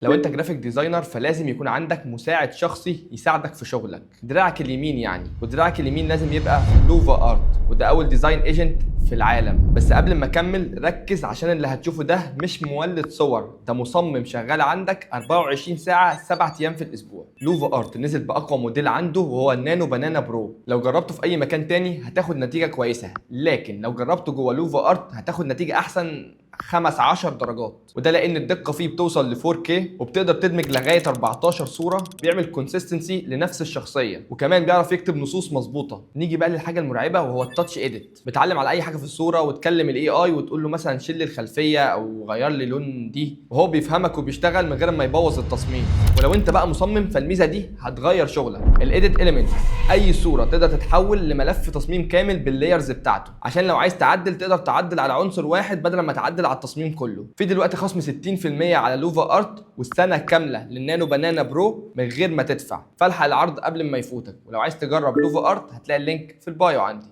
لو انت جرافيك ديزاينر فلازم يكون عندك مساعد شخصي يساعدك في شغلك. دراعك اليمين يعني، ودراعك اليمين لازم يبقى لوفا ارت، وده اول ديزاين ايجنت في العالم. بس قبل ما اكمل ركز عشان اللي هتشوفه ده مش مولد صور، ده مصمم شغال عندك 24 ساعه 7 ايام في الاسبوع. لوفا ارت نزل باقوى موديل عنده وهو النانو بنانا برو. لو جربته في اي مكان تاني هتاخد نتيجه كويسه، لكن لو جربته جوه لوفا ارت هتاخد نتيجه احسن 15 درجات، وده لان الدقه فيه بتوصل ل 4K وبتقدر تدمج لغايه 14 صوره، بيعمل كونسيستنسي لنفس الشخصيه، وكمان بيعرف يكتب نصوص مظبوطه. نيجي بقى للحاجه المرعبه وهو التاتش اديت. بتعلم على اي حاجه في الصوره وتكلم الاي اي وتقول له مثلا شيل لي الخلفيه او غير لي لون دي، وهو بيفهمك وبيشتغل من غير ما يبوظ التصميم. ولو انت بقى مصمم فالميزه دي هتغير شغلك. الايديت اليمنت، اي صوره تقدر تتحول لملف تصميم كامل باللايرز بتاعته، عشان لو عايز تعدل تقدر تعدل على عنصر واحد بدل ما تعدل على التصميم كله. في دلوقتي خصم 60% على لوفا ارت والسنه كامله للنانو بنانا برو من غير ما تدفع، فالحق العرض قبل ما يفوتك. ولو عايز تجرب لوفا ارت هتلاقي اللينك في البايو عندي.